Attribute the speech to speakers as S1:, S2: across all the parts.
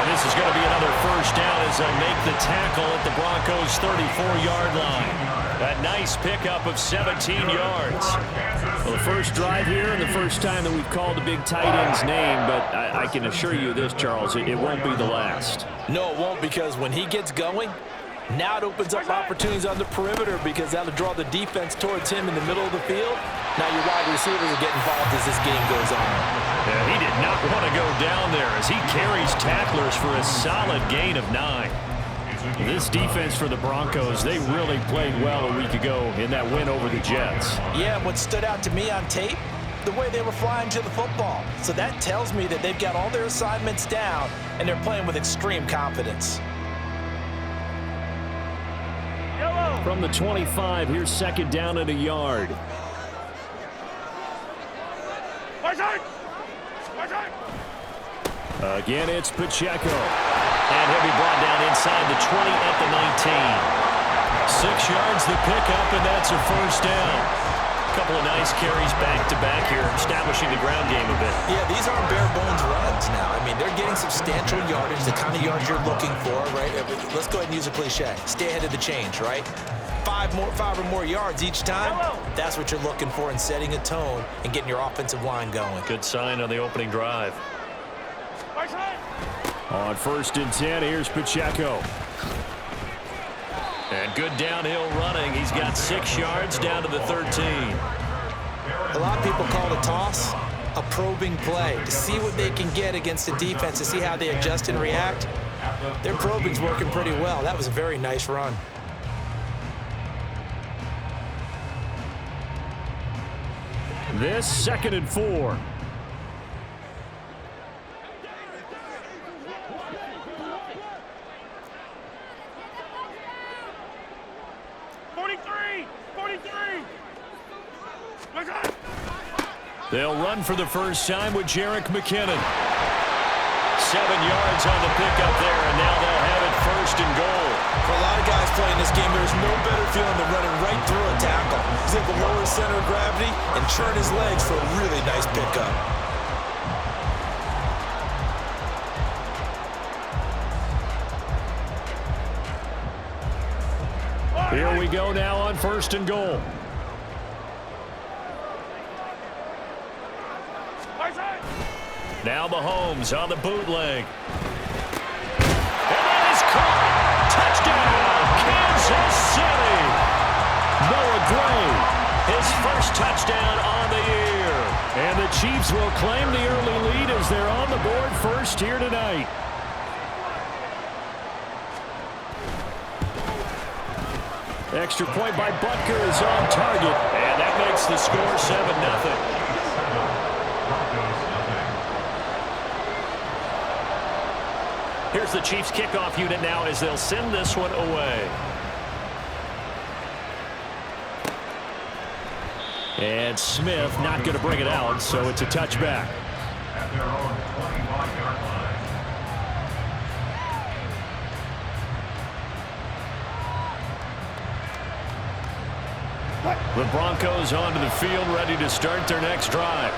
S1: this is going to be another first down as they make the tackle at the Broncos' 34-yard line. A nice pickup of 17 yards. Well, the first drive here and the first time that we've called a big tight end's name, but I can assure you this, Charles, it won't be the last.
S2: No, it won't, because when he gets going, now it opens up opportunities on the perimeter because that'll draw the defense towards him in the middle of the field. Now your wide receivers will get involved as this game goes on.
S1: Yeah, he did not want to go down there as he carries tacklers for a solid gain of 9. This defense for the Broncos, they really played well a week ago in that win over the Jets.
S2: Yeah, what stood out to me on tape, the way they were flying to the football. So that tells me that they've got all their assignments down and they're playing with extreme confidence.
S1: From the 25, here's second down at a yard. Again, it's Pacheco. And he'll be brought down inside the 20 at the 19. 6 yards the pickup, and that's a first down. A couple of nice carries back-to-back here, establishing the ground game a bit.
S2: Yeah, these aren't bare-bones runs now. I mean, they're getting substantial yardage, the kind of yards you're looking for, right? Let's go ahead and use a cliche. Stay ahead of the change, right? 5 or more yards each time, that's what you're looking for in setting a tone and getting your offensive line going.
S1: Good sign on the opening drive. On 1st and 10, here's Pacheco. And good downhill running. He's got 6 yards down to the 13.
S2: A lot of people call it a toss a probing play to see what they can get against the defense, to see how they adjust and react. Their probing's working pretty well. That was a very nice run.
S1: This 2nd and 4. They'll run for the first time with Jerick McKinnon. 7 yards on the pickup there, and now they'll have it 1st and goal.
S2: For a lot of guys playing this game, there's no better feeling than running right through a tackle. He's able to lower his center of gravity and churn his legs for a really nice pickup.
S1: Here we go now on 1st and goal. Now Mahomes on the bootleg. And that is caught. Touchdown, Kansas City. Noah Gray, his first touchdown on the year. And the Chiefs will claim the early lead as they're on the board first here tonight. Extra point by Butker is on target. And that makes the score 7-0. Here's the Chiefs kickoff unit now as they'll send this one away. And Smith not going to bring it out, so it's a touchback. At their own 21-yard line. The Broncos onto the field, ready to start their next drive.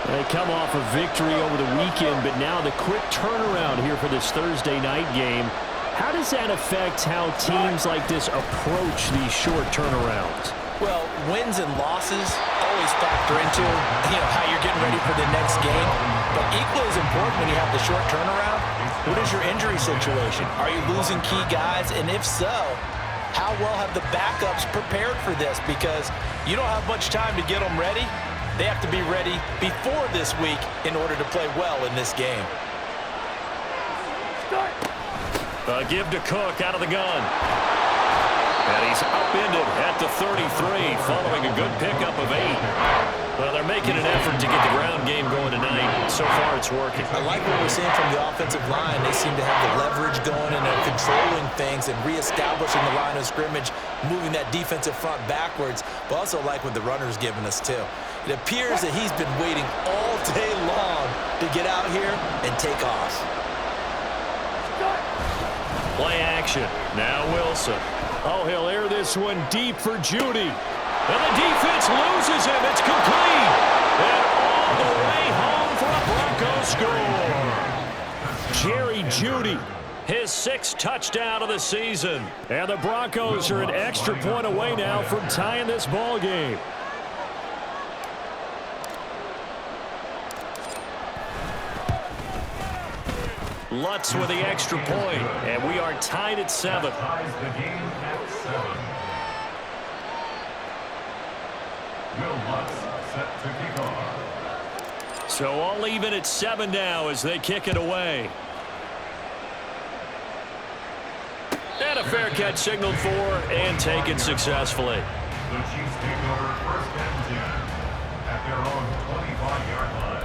S1: They come off a victory over the weekend, but now the quick turnaround here for this Thursday night game. How does that affect how teams like this approach these short turnarounds?
S2: Well, wins and losses always factor into, how you're getting ready for the next game. But equally as important when you have the short turnaround, what is your injury situation? Are you losing key guys? And if so, how well have the backups prepared for this? Because you don't have much time to get them ready. They have to be ready before this week in order to play well in this game.
S1: Give to Cook out of the gun. And he's upended at the 33 following a good pickup of 8. Well, they're making an effort to get the ground game going tonight. So far, it's working.
S2: I like what we're seeing from the offensive line. They seem to have the leverage going and they're controlling things and reestablishing the line of scrimmage, moving that defensive front backwards. But also like what the runner's giving us, too. It appears that he's been waiting all day long to get out here and take off.
S1: Play action. Now Wilson. Oh, he'll air this one deep for Judy. And the defense loses him. It's complete. And all the way home for a Broncos score. Jerry Jeudy. His 6th touchdown of the season. And the Broncos are an extra point away now from tying this ball game. Lutz with the extra point, and we are tied at 7. So all even at 7 now as they kick it away. And a fair catch signaled for and taken successfully.
S3: The Chiefs take over 1st and 10 at their own 25-yard line.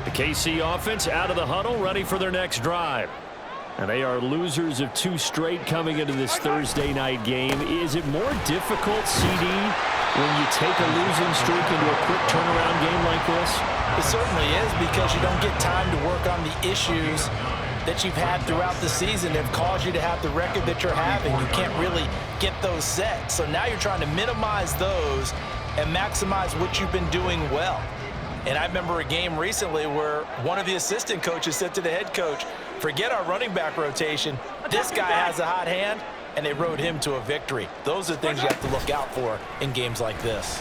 S1: The KC offense out of the huddle, ready for their next drive. And they are losers of 2 straight coming into this Thursday night game. Is it more difficult, CD, when you take a losing streak into a quick turnaround game like this?
S2: It certainly is, because you don't get time to work on the issues that you've had throughout the season that have caused you to have the record that you're having. You can't really get those set. So now you're trying to minimize those and maximize what you've been doing well. And I remember a game recently where one of the assistant coaches said to the head coach, forget our running back rotation. This guy has a hot hand, and they rode him to a victory. Those are things you have to look out for in games like this.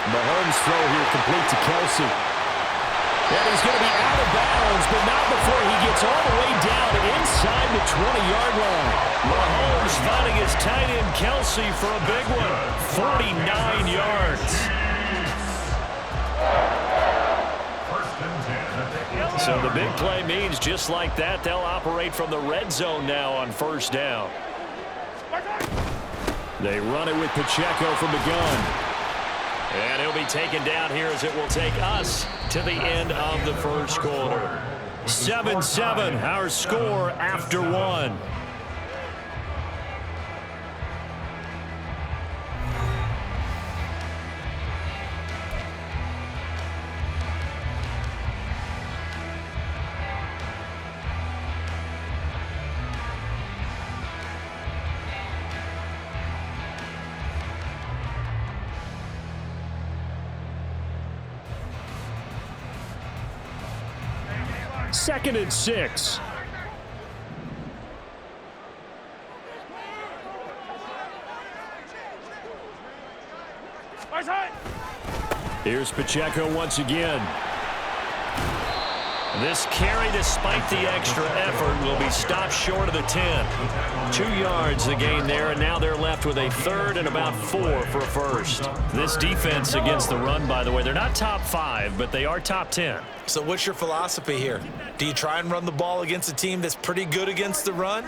S1: Mahomes throw here complete to Kelsey. And he's going to be out of bounds, but not before he gets all the way down inside the 20-yard line. Mahomes finding his tight end Kelsey for a big one. 49 yards. So the big play means just like that, they'll operate from the red zone now on 1st down. They run it with Pacheco from the gun. And he'll be taken down here as it will take us to the end of the 1st quarter. 7-7, our score after 1. Second and 6. Here's Pacheco once again. This carry, despite the extra effort, will be stopped short of the 10. 2 yards the gain there, and now they're left with a 3rd and about 4 for a 1st. This defense against the run, by the way, they're not top 5, but they are top 10.
S2: So what's your philosophy here? Do you try and run the ball against a team that's pretty good against the run?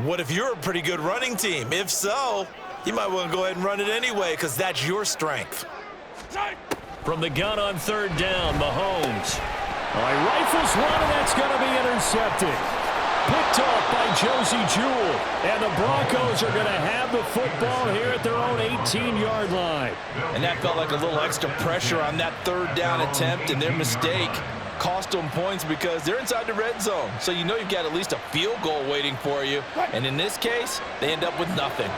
S2: What if you're a pretty good running team? If so, you might want to go ahead and run it anyway, because that's your strength.
S1: From the gun on 3rd down, Mahomes. All right, rifles one, and that's going to be intercepted. Picked off by Josie Jewell. And the Broncos are going to have the football here at their own 18-yard line.
S2: And that felt like a little extra pressure on that 3rd down attempt, and their mistake cost them points because they're inside the red zone. So you know you've got at least a field goal waiting for you. And in this case, they end up with nothing.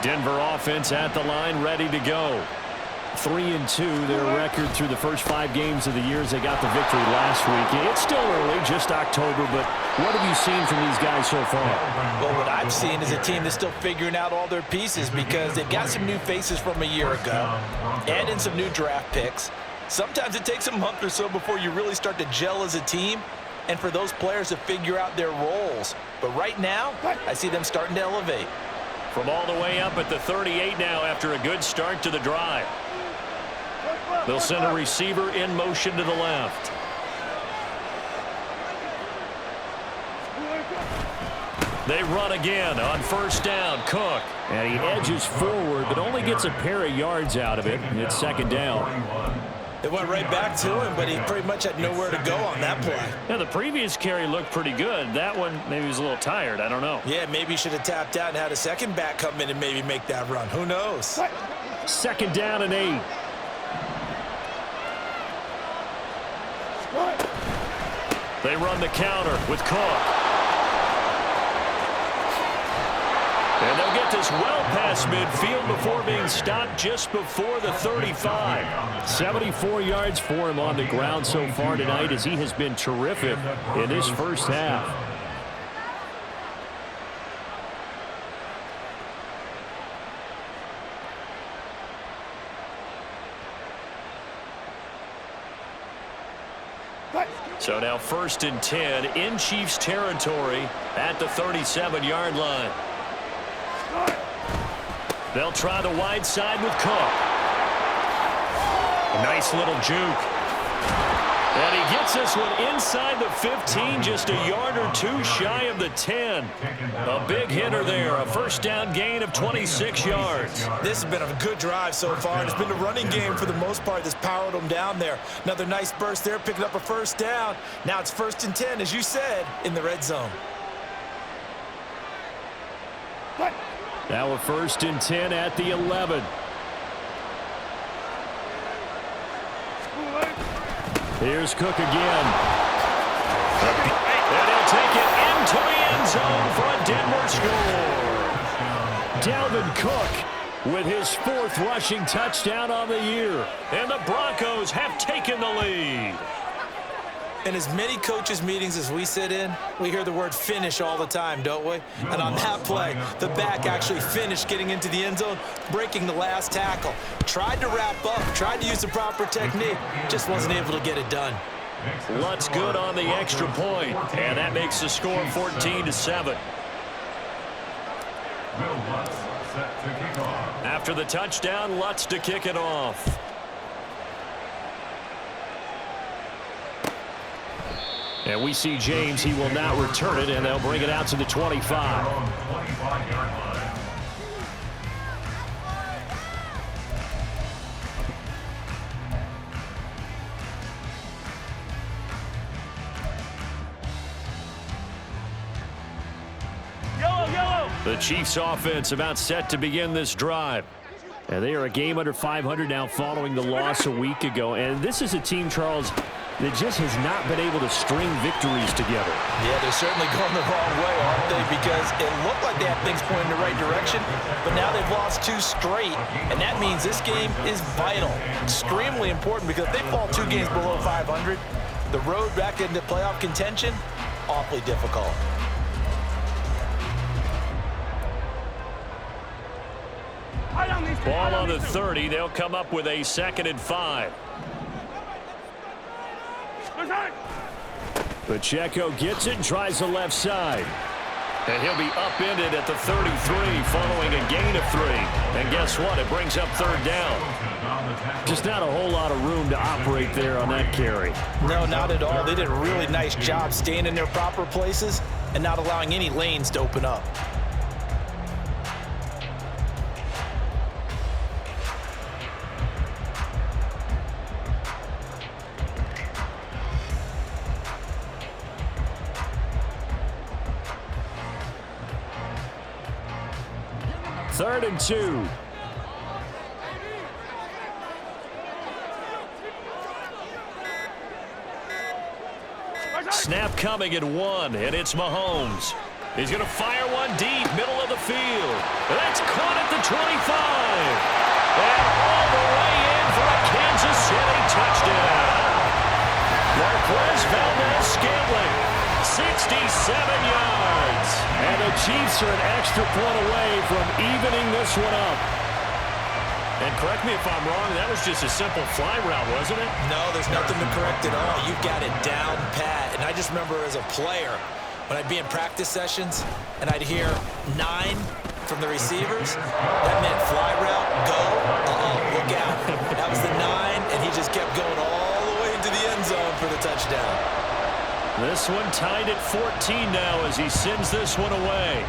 S1: Denver offense at the line, ready to go. 3-2, their record through the first 5 games of the year as they got the victory last week. It's still early, just October, but what have you seen from these guys so far?
S2: Well, what I've seen is a team that's still figuring out all their pieces because they've got some new faces from a year ago, add in some new draft picks. Sometimes it takes a month or so before you really start to gel as a team and for those players to figure out their roles. But right now, I see them starting to elevate.
S1: From all the way up at the 38 now after a good start to the drive. They'll send a receiver in motion to the left. They run again on 1st down. Cook. And he edges forward, but only gets a pair of yards out of it. It's 2nd down.
S2: It went right back to him, but he pretty much had nowhere to go on that play.
S1: Now, the previous carry looked pretty good. That one, maybe he was a little tired. I don't know.
S2: Yeah, maybe he should have tapped out and had a second back come in and maybe make that run. Who knows?
S1: 2nd down and 8. They run the counter with Cook. And they'll get this well past midfield before being stopped just before the 35.
S4: 74 yards for him on the ground so far tonight, as he has been terrific in this first half.
S1: So now 1st and 10 in Chiefs territory at the 37-yard line. They'll try the wide side with Cook. A nice little juke. And he gets this one inside the 15, just a yard or two shy of the 10. A big hitter there, a first down gain of 26 yards.
S2: This has been a good drive so far, and it's been the running game for the most part that's powered them down there. Another nice burst there, picking up a first down. Now it's 1st and 10, as you said, in the red zone.
S4: Now a 1st and 10 at the 11. Here's Cook again.
S1: And he'll take it into the end zone for a Denver score.
S4: Dalvin Cook with his 4th rushing touchdown on the year.
S1: And the Broncos have taken the lead.
S2: In as many coaches' meetings as we sit in, we hear the word finish all the time, don't we? And on that play, the back actually finished getting into the end zone, breaking the last tackle. Tried to wrap up, tried to use the proper technique, just wasn't able to get it done.
S1: Lutz good on the extra point, and that makes the score 14-7. After the touchdown, Lutz to kick it off.
S4: And we see James. He will not return it, and they'll bring it out to the 25.
S1: The Chiefs offense about set to begin this drive.
S4: And they are a game under 500 now following the loss a week ago. And this is a team, Charles, that just has not been able to string victories together.
S2: Yeah, they're certainly going the wrong way, aren't they? Because it looked like they had things pointing in the right direction, but now they've lost 2 straight, and that means this game is vital, extremely important, because if they fall 2 games below 500, the road back into playoff contention, awfully difficult.
S1: Ball on the 30. They'll come up with a 2nd and 5.
S4: Pacheco gets it and tries the left side.
S1: And he'll be upended at the 33 following a gain of 3. And guess what? It brings up 3rd down.
S4: Just not a whole lot of room to operate there on that carry.
S2: No, not at all. They did a really nice job staying in their proper places and not allowing any lanes to open up.
S4: Third and 2.
S1: Snap coming at 1, and it's Mahomes. He's going to fire one deep, middle of the field. That's caught at the 25. And all the way in for a Kansas City touchdown. Marquez Valdez-Scantling, 67 yards.
S4: And the Chiefs are an extra point away from evening this one up.
S1: And correct me if I'm wrong, that was just a simple fly route, wasn't it?
S2: No, there's nothing to correct at all. You've got it down pat. And I just remember as a player, when I'd be in practice sessions and I'd hear 9 from the receivers, that meant fly route, go, look out. That was the 9, and he just kept going all the way into the end zone for the touchdown.
S1: This one tied at 14 now as he sends this one away.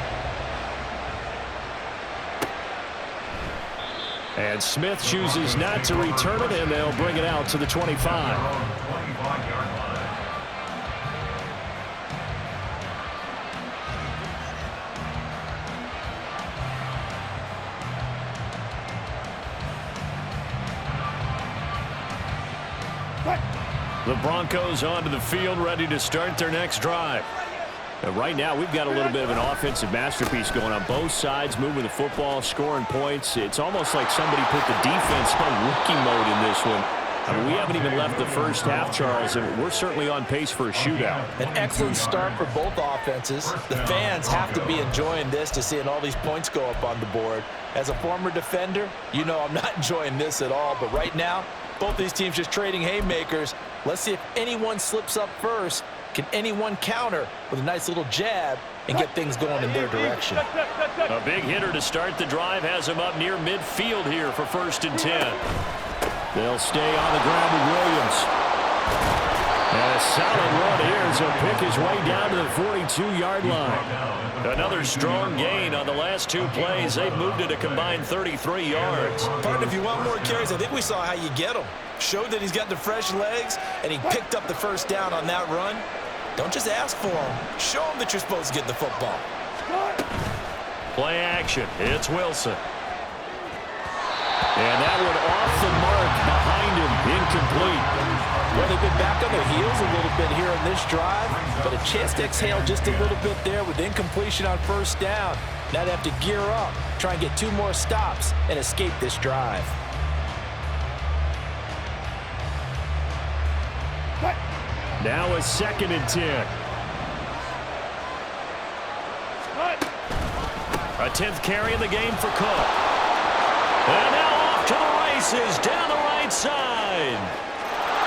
S4: And Smith chooses not to return it, and they'll bring it out to the 25.
S1: The Broncos onto the field, ready to start their next drive.
S4: Right now, we've got a little bit of an offensive masterpiece going on both sides, moving the football, scoring points. It's almost like somebody put the defense on rookie mode in this one. I mean, we haven't even left the first half, Charles, and we're certainly on pace for a shootout.
S2: An excellent start for both offenses. The fans have to be enjoying this to seeing all these points go up on the board. As a former defender, you know I'm not enjoying this at all, but right now, both these teams just trading haymakers. Let's see if anyone slips up first. Can anyone counter with a nice little jab and get things going in their direction?
S1: A big hitter to start the drive has him up near midfield here for 1st and 10.
S4: They'll stay on the ground with Williams. And a solid run here as he'll pick his way down to the 42-yard line.
S1: Another strong gain on the last 2 plays. They've moved it a combined 33 yards.
S2: Partner, if you want more carries, I think we saw how you get them. Showed that he's got the fresh legs, and he picked up the first down on that run. Don't just ask for him. Show him that you're supposed to get the football.
S1: Play action. It's Wilson.
S4: And that one off the mark behind him, incomplete.
S2: Well, they've been back on their heels a little bit here on this drive, but a chance to exhale just a little bit there with incompletion on 1st down. Now they have to gear up, try and get 2 more stops, and escape this drive.
S4: Now a 2nd and 10.
S1: A 10th carry in the game for Cook. And now off to the races down the right side.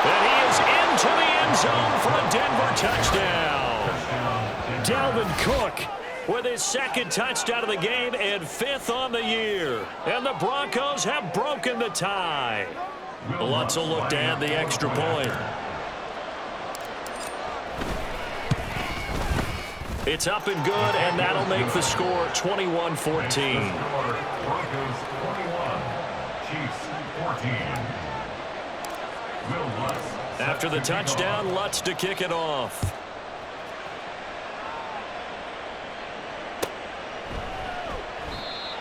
S1: And he is into the end zone for a Denver touchdown.
S4: Dalvin Cook
S1: with his 2nd touchdown of the game and 5th on the year. And the Broncos have broken the tie. Lutz will look to add the extra point. It's up and good, and that'll make the score 21-14.
S3: Broncos 21, Chiefs 14. Will Lutz.
S1: After the touchdown, Lutz to kick it off.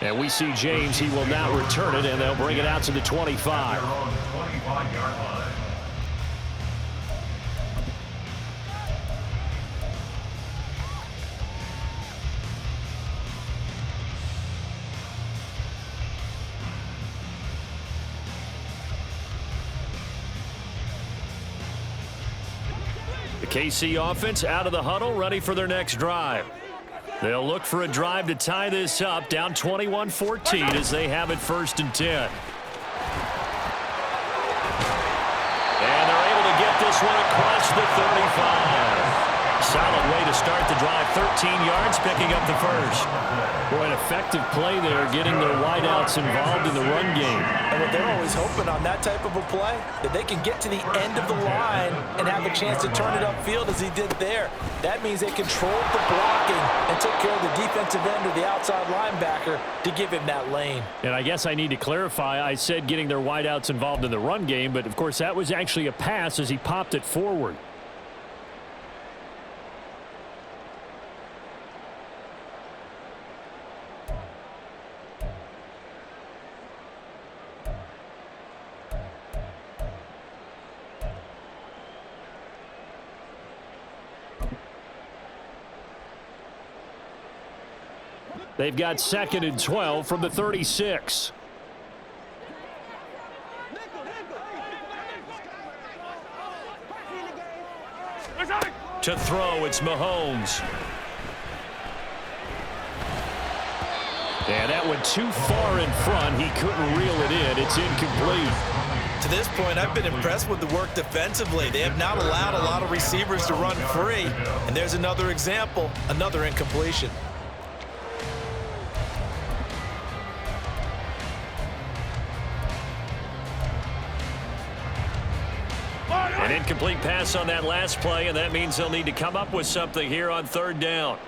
S4: And we see James. He will now return it, and they'll bring it out to the 25.
S3: 25-yard line.
S1: The KC offense out of the huddle, ready for their next drive. They'll look for a drive to tie this up, down 21-14 as they have it 1st and 10. And they're able to get this one across the 35. Solid way to start the drive, 13 yards, picking up the first.
S4: Boy, an effective play there, getting their wideouts involved in the run game.
S2: And what they're always hoping on that type of a play, that they can get to the end of the line and have a chance to turn it upfield as he did there. That means they controlled the blocking and took care of the defensive end or the outside linebacker to give him that lane.
S4: And I guess I need to clarify, I said getting their wideouts involved in the run game, but of course that was actually a pass as he popped it forward. They've got 2nd and 12 from the 36.
S1: To throw, it's Mahomes.
S4: And that went too far in front. He couldn't reel it in. It's incomplete.
S2: To this point, I've been impressed with the work defensively. They have not allowed a lot of receivers to run free. And there's another example, another incompletion.
S1: An incomplete pass on that last play, and that means they'll need to come up with something here on 3rd down.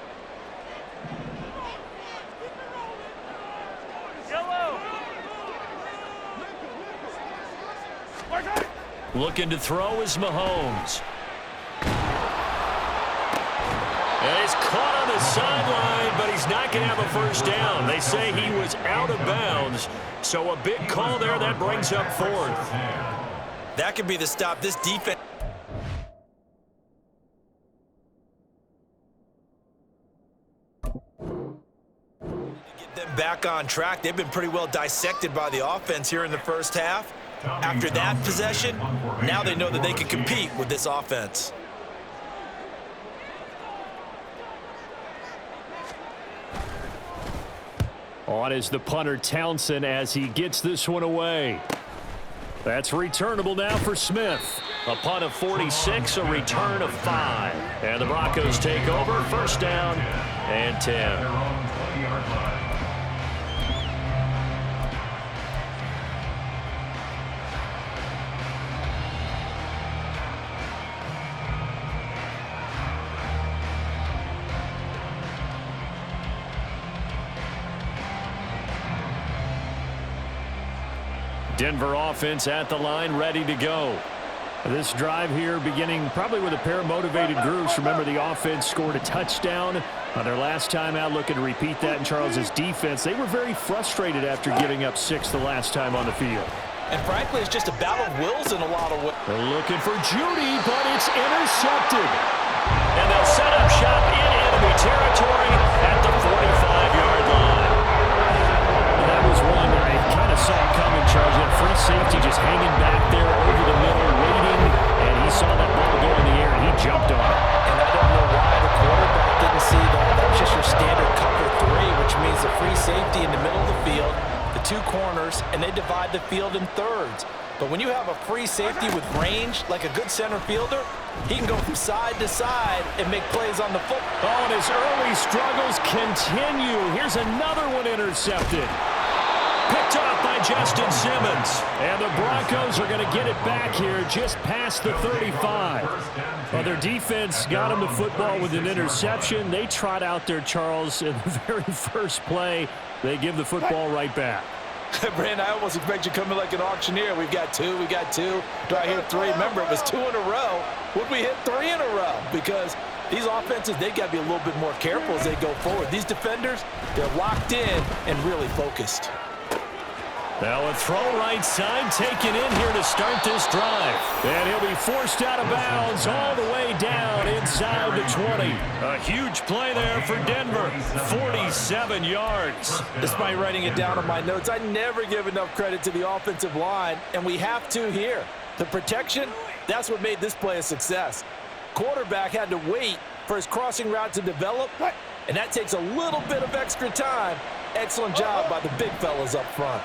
S1: Looking to throw is Mahomes. And he's caught on the sideline, but he's not going to have a first down. They say he was out of bounds, so a big call there that brings up 4th.
S2: That could be the stop. This defense. Them back on track. They've been pretty well dissected by the offense here in the first half. After that possession, now they know that they can compete with this offense.
S4: On is the punter Townsend as he gets this one away. That's returnable now for Smith.
S1: A punt of 46, a return of 5. And the Broncos take over, first down and 10.
S4: Denver offense at the line, ready to go. This drive here beginning probably with a pair of motivated groups. Remember, the offense scored a touchdown on their last time out. Looking to repeat that in Charles's defense. They were very frustrated after giving up 6 the last time on the field.
S2: And frankly, it's just a battle of wills in a lot of ways.
S4: They're looking for Judy, but it's intercepted.
S1: And they'll set up shop in enemy territory at the 45-yard line.
S4: That was one that I kind of saw coming, Charles. You had free safety just hanging back there over the middle, waiting, and he saw that ball go in the air, and he jumped on it.
S2: And I don't know why the quarterback didn't see that. That was just your standard cover 3, which means the free safety in the middle of the field, the 2 corners, and they divide the field in thirds. But when you have a free safety with range, like a good center fielder, he can go from side to side and make plays on the football.
S4: Oh, and his early struggles continue. Here's another one intercepted. Picked off by Justin Simmons. And the Broncos are going to get it back here just past the 35. Well, their defense got him the football with an interception. They trot out there, Charles, in the very first play. They give the football right back.
S2: Brandon, I almost expect you to come in like an auctioneer. We've got 2, we got 2. Do I hit 3? Remember, it was 2 in a row. Would we hit 3 in a row? Because these offenses, they got to be a little bit more careful as they go forward. These defenders, they're locked in and really focused.
S1: Now a throw right side taken in here to start this drive.
S4: And he'll be forced out of bounds all the way down inside the 20.
S1: A huge play there for Denver. 47 yards.
S2: Despite writing it down on my notes, I never give enough credit to the offensive line, and we have to here. The protection, that's what made this play a success. Quarterback had to wait for his crossing route to develop, and that takes a little bit of extra time. Excellent job by the big fellas up front.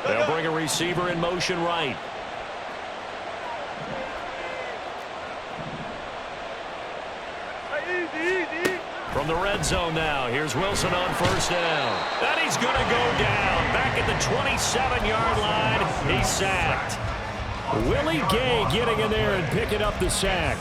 S1: They'll bring a receiver in motion right. From the red zone now, here's Wilson on first down. And he's going to go down. Back at the 27-yard line, he's sacked.
S4: Willie Gay getting in there and picking up the sack.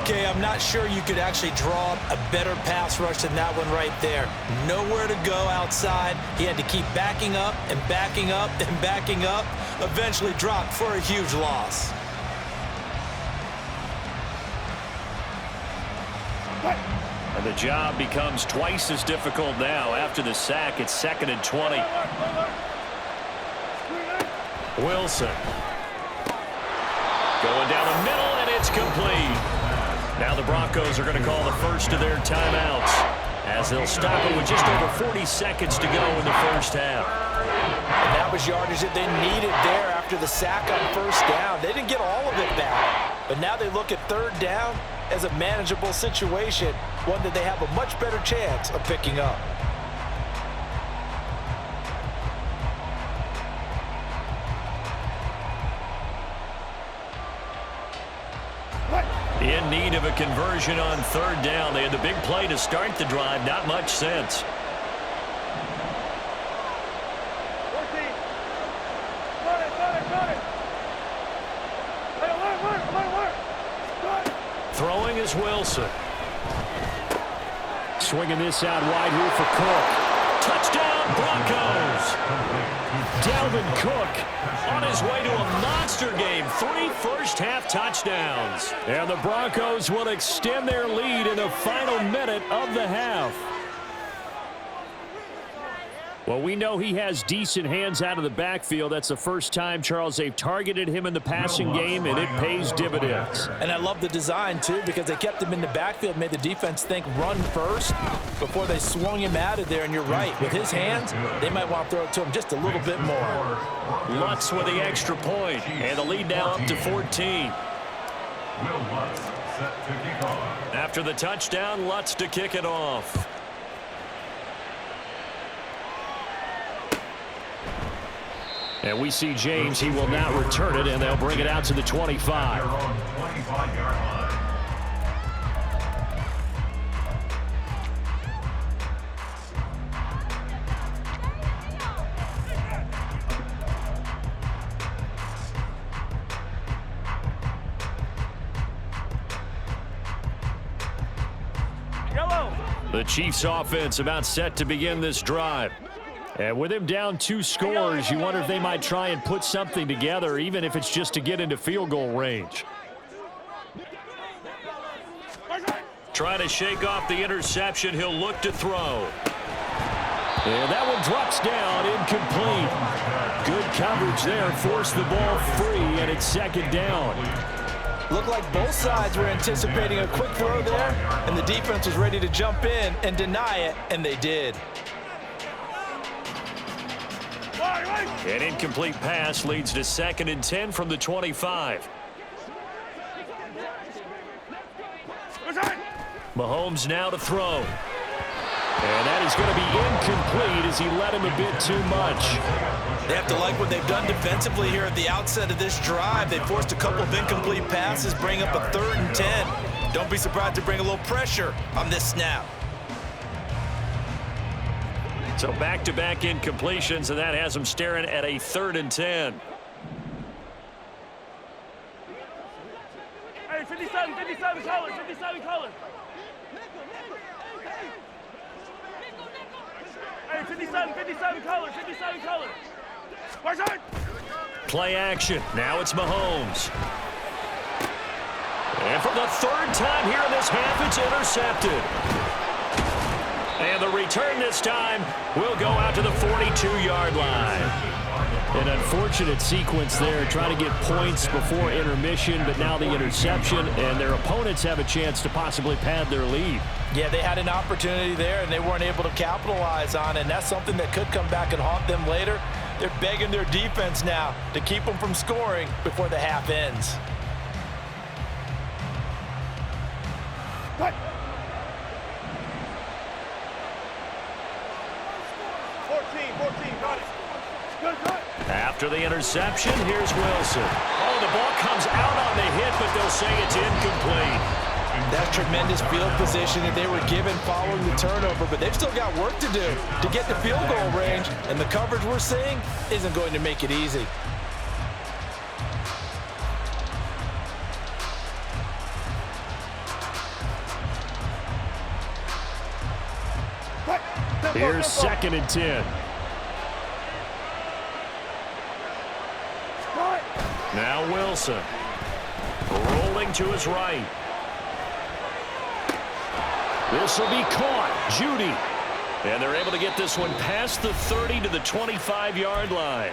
S2: Okay, I'm not sure you could actually draw up a better pass rush than that one right there. Nowhere to go outside. He had to keep backing up and backing up and backing up. Eventually dropped for a huge loss.
S1: And the job becomes twice as difficult now. After the sack, it's 2nd and 20. Wilson. Going down the middle, and it's complete. Now the Broncos are going to call the first of their timeouts as they'll stop it with just over 40 seconds to go in the first half.
S2: And that was yardage that they needed there after the sack on first down. They didn't get all of it back, but now they look at 3rd down as a manageable situation, one that they have a much better chance of picking up.
S1: In need of a conversion on 3rd down. They had the big play to start the drive. Not much sense. Throwing is Wilson.
S4: Swinging this out wide here for Cook.
S1: Touchdown, Broncos.
S4: Dalvin Cook
S1: On his way to a monster game. 3 first-half touchdowns.
S4: And the Broncos will extend their lead in the final minute of the half. Well, we know he has decent hands out of the backfield. That's the first time, Charles, they've targeted him in the passing game, and it pays dividends.
S2: And I love the design, too, because they kept him in the backfield, made the defense think run first before they swung him out of there. And you're right, with his hands, they might want to throw it to him just a little bit more.
S1: Lutz with the extra point, and the lead now up to 14.
S3: Will Lutz set to kick off.
S1: After the touchdown, Lutz to kick it off.
S4: And we see James. He will not return it, and they'll bring it out to the 25.
S3: They're on 25-yard line.
S1: The Chiefs offense about set to begin this drive.
S4: And with him down 2 scores, you wonder if they might try and put something together, even if it's just to get into field goal range.
S1: Trying to shake off the interception. He'll look to throw.
S4: And that one drops down, incomplete. Good coverage there, forced the ball free, and it's second down.
S2: Looked like both sides were anticipating a quick throw there, and the defense was ready to jump in and deny it, and they did.
S1: An incomplete pass leads to 2nd and 10 from the 25. Mahomes now to throw.
S4: And that is going to be incomplete as he led him a bit too much.
S2: They have to like what they've done defensively here at the outset of this drive. They forced a couple of incomplete passes, bring up a 3rd and 10. Don't be surprised to bring a little pressure on this snap.
S1: So back-to-back incompletions, and that has them staring at a 3rd and 10.
S5: Hey, 57 colors, 57 colors. Hey, 57 colors, 57 colors. Watch out!
S1: Play action. Now it's Mahomes. And for the 3rd time here in this half, it's intercepted. And the return this time will go out to the 42-yard line.
S4: An unfortunate sequence there, trying to get points before intermission, but now the interception, and their opponents have a chance to possibly pad their lead.
S2: Yeah, they had an opportunity there, and they weren't able to capitalize on it, and that's something that could come back and haunt them later. They're begging their defense now to keep them from scoring before the half ends.
S5: Cut. 14, got it. Good cut.
S1: After the interception, here's Wilson. Oh, the ball comes out on the hit, but they'll say it's incomplete.
S2: That's tremendous field position that they were given following the turnover, but they've still got work to do to get to field goal range, and the coverage we're seeing isn't going to make it easy.
S4: Here's 2nd and 10.
S1: Now Wilson. Rolling to his right.
S4: This will be caught. Judy.
S1: And they're able to get this one past the 30 to the 25-yard line.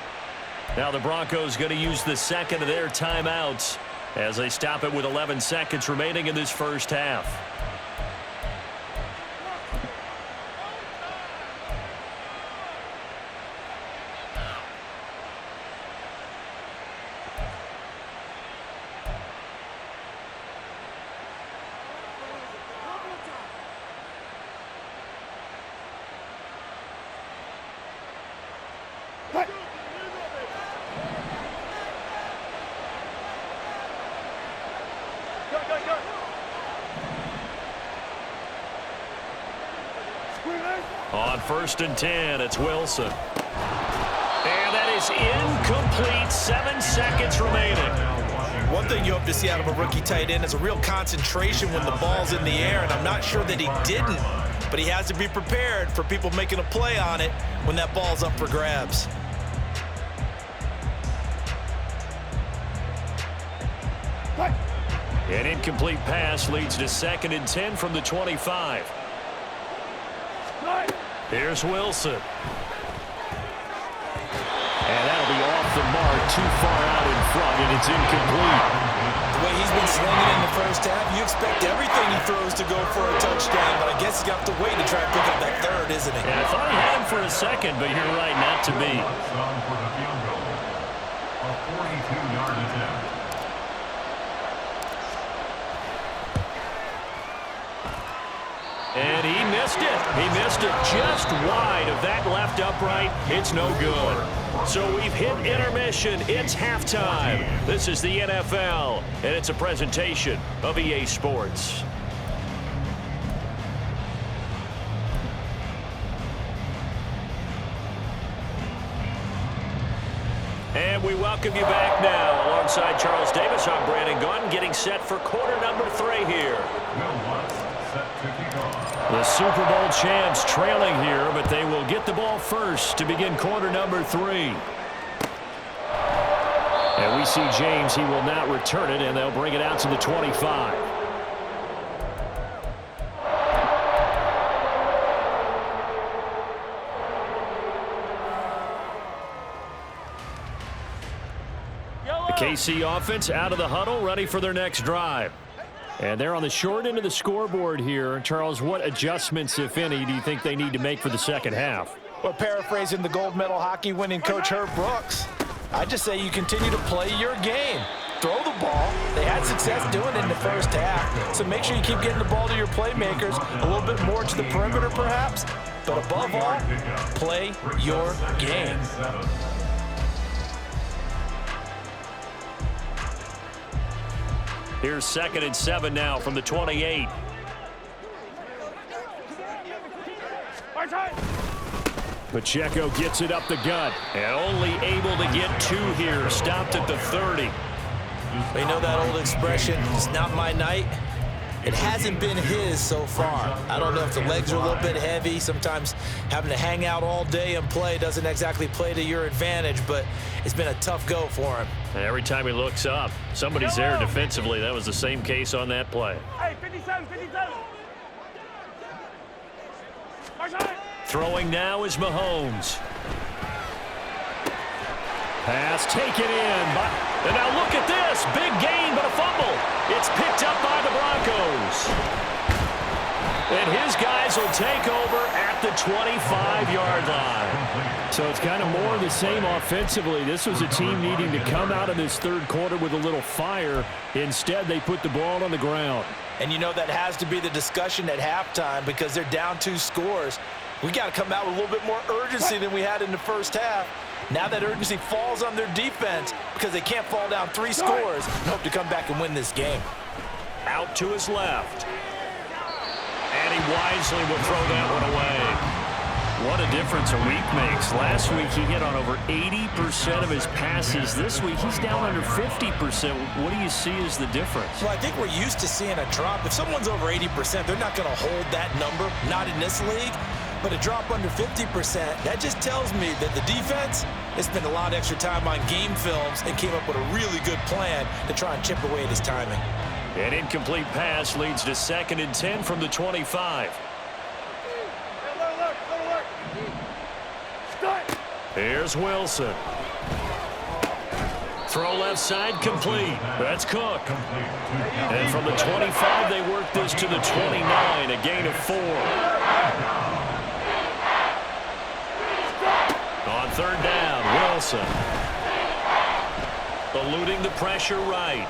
S1: Now the Broncos going to use the 2nd of their timeouts as they stop it with 11 seconds remaining in this first half. On 1st and 10, it's Wilson. And that is incomplete. 7 seconds remaining.
S2: One thing you hope to see out of a rookie tight end is a real concentration when the ball's in the air, and I'm not sure that he didn't, but he has to be prepared for people making a play on it when that ball's up for grabs.
S1: An incomplete pass leads to 2nd and 10 from the 25. Here's Wilson.
S4: too far out in front, and it's incomplete.
S2: The way he's been slinging in the first half, you expect everything he throws to go for a touchdown, but I guess he's got to wait to try and pick up that third, isn't he?
S1: Yeah, I thought he had him for a second, but you're right, not to be.
S3: For the field goal. A 42-yard attempt.
S1: And he missed it. He missed it just wide of that left upright. It's no good. So we've hit intermission. It's halftime. This is the NFL, and it's a presentation of EA Sports. And we welcome you back now. Alongside Charles Davis, I'm Brandon Gunn, getting set for quarter number 3 here. The Super Bowl champs trailing here, but they will get the ball first to begin quarter number 3. And we see James. He will not return it, and they'll bring it out to the 25. The KC offense out of the huddle, ready for their next drive. And they're on the short end of the scoreboard here. Charles, what adjustments, if any, do you think they need to make for the second half?
S2: Well, paraphrasing the gold medal hockey winning coach Herb Brooks, I just say you continue to play your game. Throw the ball. They had success doing it in the first half. So make sure you keep getting the ball to your playmakers, a little bit more to the perimeter perhaps. But above all, play your game.
S1: Here's 2nd and 7 now from the 28. Pacheco gets it up the gut and only able to get 2 here. Stopped at the 30.
S2: You know that old expression, it's not my night. It hasn't been his so far. I don't know if the legs are a little bit heavy. Sometimes having to hang out all day and play doesn't exactly play to your advantage, but it's been a tough go for him.
S1: And every time he looks up, somebody's there defensively. That was the same case on that play.
S5: Hey, 57, 57.
S1: Throwing now is Mahomes. Pass taken in. And now look at this. Big gain, but a fumble. It's picked up by the Broncos. And his guys will take over at the 25-yard line.
S4: So it's kind of more of the same offensively. This was a team needing to come out of this third quarter with a little fire. Instead, they put the ball on the ground.
S2: And you know that has to be the discussion at halftime because they're down 2 scores. We got to come out with a little bit more urgency than we had in the first half. Now that urgency falls on their defense because they can't fall down 3 scores and hope to come back and win this game.
S1: Out to his left. And he wisely will throw that one away. What a difference a week makes. Last week he hit on over 80% of his passes. This week he's down under 50%. What do you see as the difference?
S2: Well, I think we're used to seeing a drop. If someone's over 80%, they're not going to hold that number, not in this league. But a drop under 50%, that just tells me that the defense has spent a lot of extra time on game films and came up with a really good plan to try and chip away at his timing.
S1: An incomplete pass leads to 2nd and 10 from the 25. Here's Wilson. Throw left side complete. That's Cook. And from the 25, they work this to the 29, a gain of 4. On 3rd down, Wilson. Eluding the pressure right.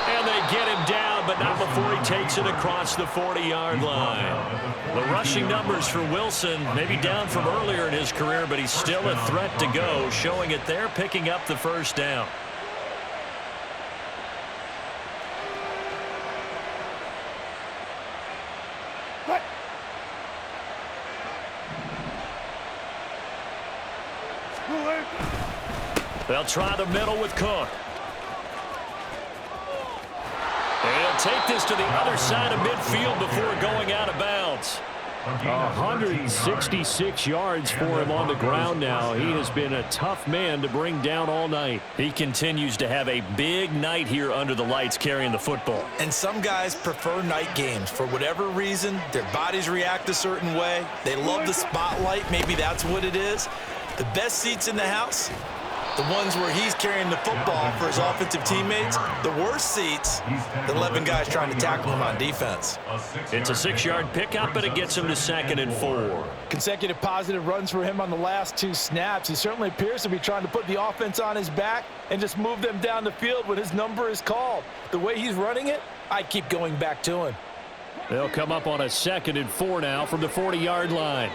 S1: And they get him down, but not before he takes it across the 40-yard line. The rushing numbers for Wilson maybe down from earlier in his career, but he's still a threat to go, showing it there, picking up the first down. They'll try the middle with Cook. And he'll take this to the other side of midfield before going out of bounds.
S4: 166 yards for him on the ground now. He has been a tough man to bring down all night.
S1: He continues to have a big night here under the lights carrying the football.
S2: And some guys prefer night games. For whatever reason, their bodies react a certain way. They love the spotlight. Maybe that's what it is. The best seats in the house, the ones where he's carrying the football for his offensive teammates. The worst seats, the 11 guys trying to tackle him on defense.
S1: It's a 6-yard pickup, but it gets him to 2nd and 4.
S6: Consecutive positive runs for him on the last 2 snaps. He certainly appears to be trying to put the offense on his back and just move them down the field when his number is called. The way he's running it, I keep going back to him.
S4: They'll come up on a 2nd and 4 now from the 40-yard line.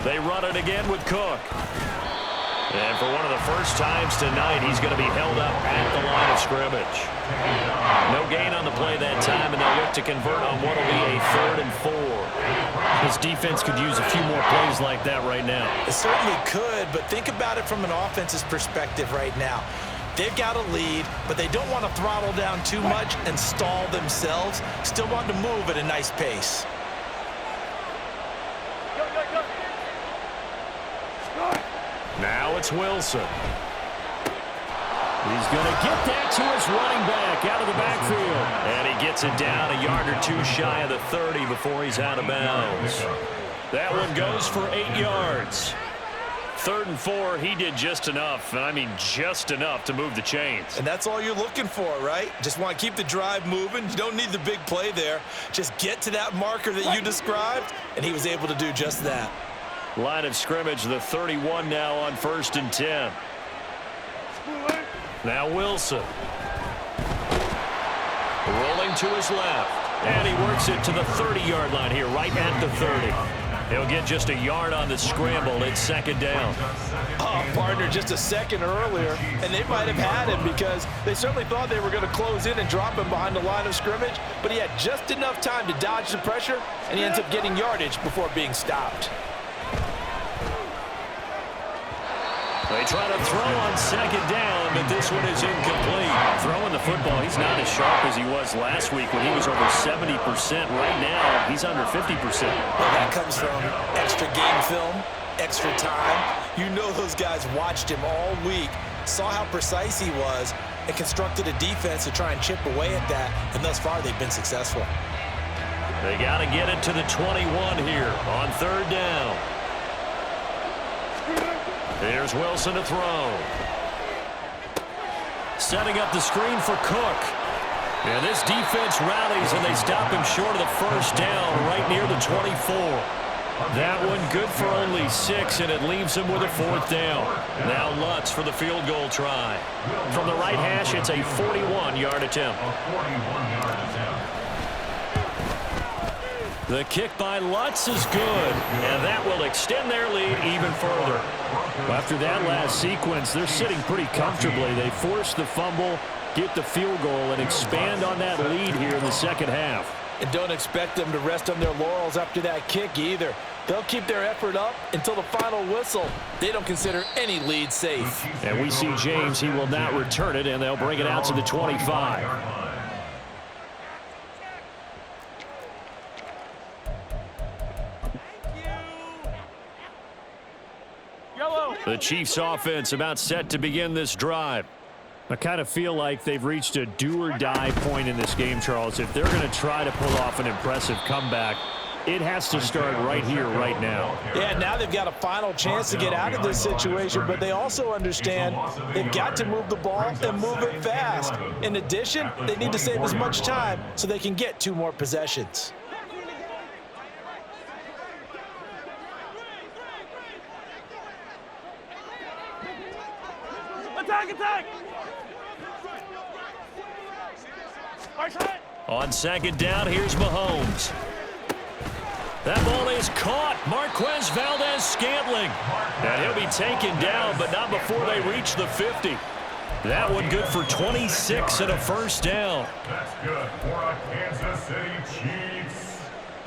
S1: They run it again with Cook. And for one of the first times tonight, he's going to be held up at the line of scrimmage. No gain on the play that time, and they'll look to convert on what will be a 3rd and 4. His defense could use a few more plays like that right now.
S2: It certainly could, but think about it from an offense's perspective right now. They've got a lead, but they don't want to throttle down too much and stall themselves. Still want to move at a nice pace.
S1: Now it's Wilson.
S4: He's going to get that to his running back out of the backfield.
S1: And he gets it down a yard or 2 shy of the 30 before he's out of bounds. That one goes for 8 yards. 3rd and 4, he did just enough, and I mean just enough to move the chains.
S2: And that's all you're looking for, right? Just want to keep the drive moving. You don't need the big play there. Just get to that marker that you described, and he was able to do just that.
S1: Line of scrimmage, the 31 now on 1st and 10. Now Wilson. Rolling to his left. And he works it to the 30-yard line here, right at the 30. He'll get just a yard on the scramble. It's 2nd down.
S6: Oh, partner, just a second earlier, and they might have had him because they certainly thought they were going to close in and drop him behind the line of scrimmage, but he had just enough time to dodge the pressure, and he ends up getting yardage before being stopped.
S1: They try to throw on 2nd down, but this one is incomplete. Throwing the football, he's not as sharp as he was last week when he was over 70%. Right now, he's under 50%.
S2: Well, that comes from extra game film, extra time. You know those guys watched him all week, saw how precise he was, and constructed a defense to try and chip away at that, and thus far they've been successful.
S1: They got to get it to the 21 here on 3rd down. Here's Wilson to throw. Setting up the screen for Cook. And this defense rallies, and they stop him short of the 1st down right near the 24. That one good for only 6, and it leaves him with a 4th down. Now Lutz for the field goal try. From the right hash, it's a 41-yard attempt. The kick by Lutz is good, and that will extend their lead even further.
S4: After that last sequence, they're sitting pretty comfortably. They force the fumble, get the field goal, and expand on that lead here in the 2nd half.
S6: And don't expect them to rest on their laurels after that kick either. They'll keep their effort up until the final whistle. They don't consider any lead safe.
S4: And we see James, he will not return it, and they'll bring it out to the 25.
S1: The Chiefs offense about set to begin this drive.
S4: I kind of feel like they've reached a do-or-die point in this game, Charles. If they're going to try to pull off an impressive comeback, it has to start right here, right now.
S6: Yeah, now they've got a final chance to get out of this situation, but they also understand they've got to move the ball and move it fast. In addition, they need to save as much time so they can get 2 more possessions.
S5: Attack!
S1: On 2nd down, here's Mahomes. That ball is caught. Marquez Valdez-Scantling. And he'll be taken down, but not before they reach the 50. That one good for 26 and a 1st down.
S3: That's good for a Kansas City Chiefs.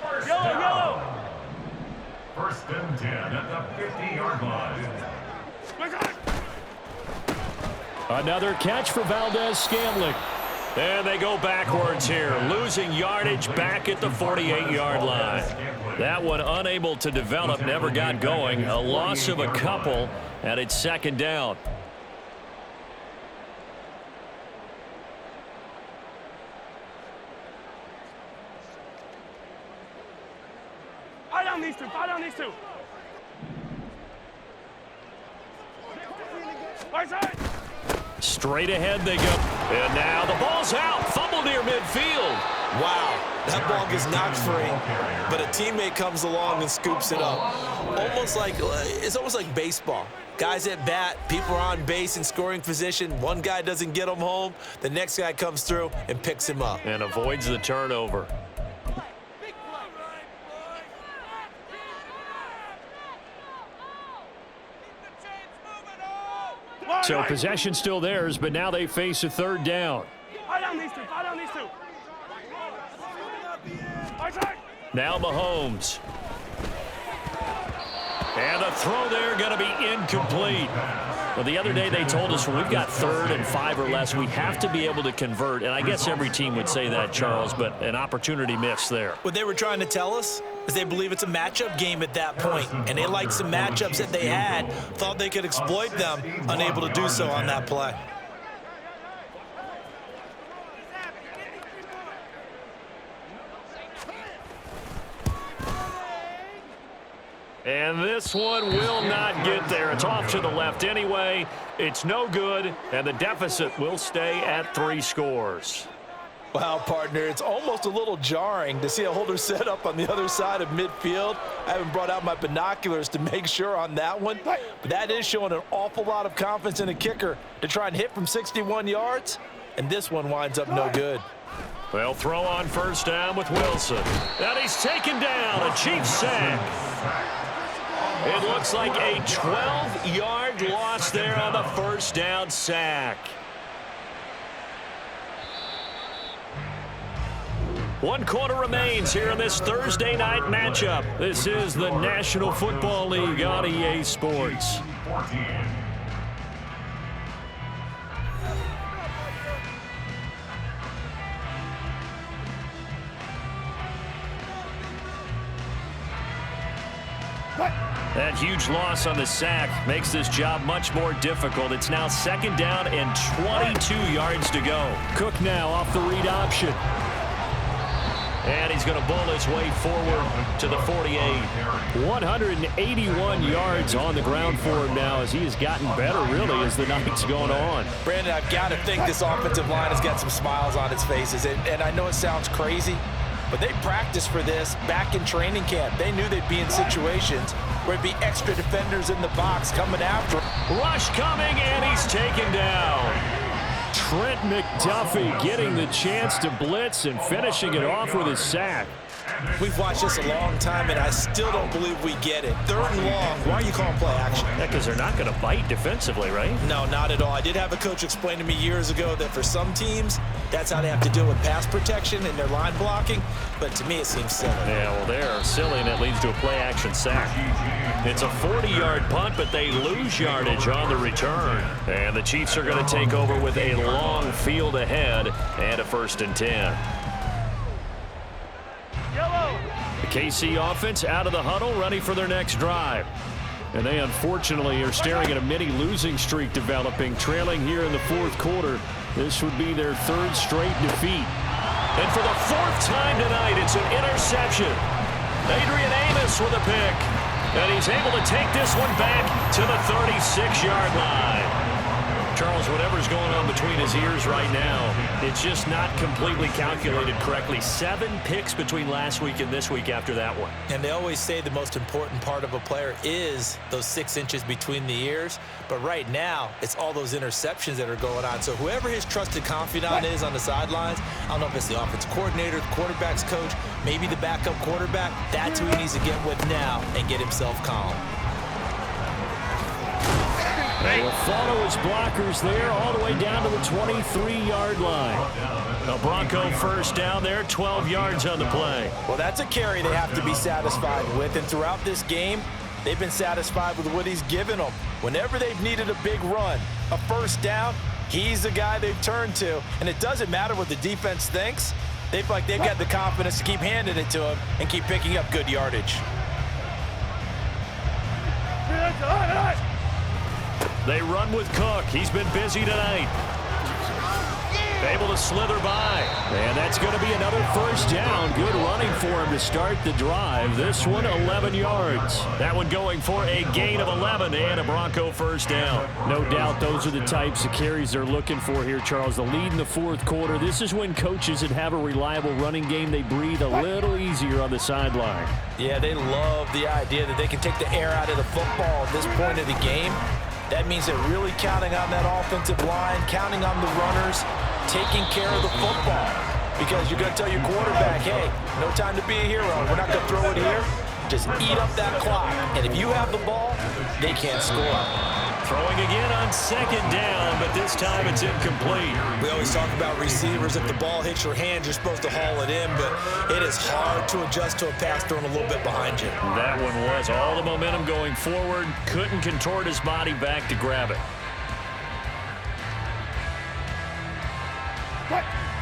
S3: First
S5: Yellow,
S3: down.
S5: yellow.
S3: 1st and 10 at the 50-yard line.
S4: Another catch for Valdez-Scantling.
S1: And they go backwards here, losing yardage back at the 48-yard line. That one unable to develop, never got going. A loss of a couple, and it's second down.
S5: Fire down these two. Fire down these two. Right side.
S1: Straight ahead they go. And now the ball's out. Fumble near midfield.
S6: Wow, that ball gets knocked free, but a teammate comes along and scoops it up. It's almost like baseball. Guys at bat, people are on base in scoring position. One guy doesn't get him home. The next guy comes through and picks him up.
S1: And avoids the turnover.
S4: So possession still theirs, but now they face a third down.
S5: Fire down these two. Fire down these two. Right side.
S1: Now Mahomes. And a throw there going to be incomplete. Well, the other day they told us when we've got 3rd and 5 or less, we have to be able to convert. And I guess every team would say that, Charles, but an opportunity missed there.
S2: What they were trying to tell us is they believe it's a matchup game at that point, and they liked some matchups that they had, thought they could exploit them, unable to do so on that play.
S1: And this one will not get there. It's off to the left anyway. It's no good, and the deficit will stay at 3 scores.
S6: Wow, partner, it's almost a little jarring to see a holder set up on the other side of midfield. I haven't brought out my binoculars to make sure on that one, but that is showing an awful lot of confidence in a kicker to try and hit from 61 yards, and this one winds up no good.
S1: They'll throw on first down with Wilson. And he's taken down, a Chiefs sack. It looks like a 12-yard loss there on the first down sack. 1 quarter remains here in this Thursday night matchup. This is the National Football League on EA Sports. That huge loss on the sack makes this job much more difficult. It's now second down and 22 yards to go.
S4: Cook now off the read option.
S1: And he's going to bowl his way forward to the 48.
S4: 181 yards on the ground for him now as he has gotten better, really, as the night's gone on.
S2: Brandon, I've got to think this offensive line has got some smiles on its faces, and I know it sounds crazy, but they practiced for this back in training camp. They knew they'd be in situations where it'd be extra defenders in the box coming after him.
S1: Rush coming, and he's taken down.
S4: Trent McDuffie getting the chance to blitz and finishing it off with a sack.
S2: We've watched this a long time, and I still don't believe we get it. 3rd and long, why are you calling play action?
S1: Yeah, because they're not going to bite defensively, right?
S2: No, not at all. I did have a coach explain to me years ago that for some teams, that's how they have to deal with pass protection and their line blocking, but to me it seems silly.
S1: Yeah, well, they're silly, and it leads to a play-action sack. It's a 40-yard punt, but they lose yardage on the return. And the Chiefs are going to take over with a long field ahead and a 1st and 10. The KC offense out of the huddle, ready for their next drive. And they unfortunately are staring at a mini losing streak developing, trailing here in the 4th quarter. This would be their 3rd straight defeat. And for the 4th time tonight, it's an interception. Adrian Amos with a pick. And he's able to take this one back to the 36-yard line. Charles, whatever's going on between his ears right now, it's just not completely calculated correctly. 7 picks between last week and this week after that one.
S2: And they always say the most important part of a player is those 6 inches between the ears. But right now, it's all those interceptions that are going on. So whoever his trusted confidant is on the sidelines, I don't know if it's the offensive coordinator, the quarterback's coach, maybe the backup quarterback, that's who he needs to get with now and get himself calm.
S4: They will follow his blockers there all the way down to the 23-yard line.
S1: A Bronco first down there, 12 yards on the play.
S2: Well, that's a carry they have to be satisfied with, and throughout this game, they've been satisfied with what he's given them. Whenever they've needed a big run, a first down,
S6: He's the guy they've turned to, and it doesn't matter what the defense thinks. They feel like they've got the confidence to keep handing it to him and keep picking up good yardage.
S1: They run with Cook. He's been busy tonight. Able to slither by. And that's going to be another first down. Good running for him to start the drive. This one, 11 yards. That one going for a gain of 11 and a Bronco first down.
S4: No doubt those are the types of carries they're looking for here, Charles. The lead in the fourth quarter. This is when coaches that have a reliable running game, they breathe a little easier on the sideline.
S2: Yeah, they love the idea that they can take the air out of the football at this point of the game. That means they're really counting on that offensive line, counting on the runners, taking care of the football. Because you're going to tell your quarterback, hey, no time to be a hero. We're not going to throw it here. Just eat up that clock. And if you have the ball, they can't score.
S1: Throwing again on second down, but this time it's incomplete.
S6: We always talk about receivers. If the ball hits your hand, you're supposed to haul it in, but it is hard to adjust to a pass thrown a little bit behind you.
S1: That one was all the momentum going forward. Couldn't contort his body back to grab it.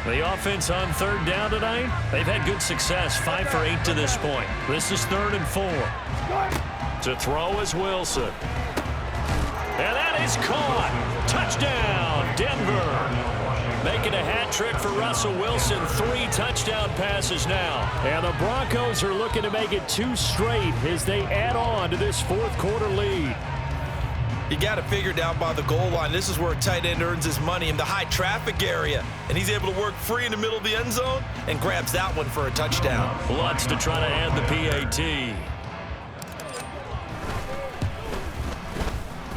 S1: The offense on third down tonight, they've had good success, 5 for 8 to this point. This is 3rd and 4. To throw is Wilson. And that is caught. Touchdown, Denver. Making a hat trick for Russell Wilson. 3 touchdown passes now.
S4: And the Broncos are looking to make it 2 straight as they add on to this fourth quarter lead.
S6: You got to figure down by the goal line. This is where a tight end earns his money in the high traffic area. And he's able to work free in the middle of the end zone and grabs that one for a touchdown.
S1: Lutz to try to add the PAT.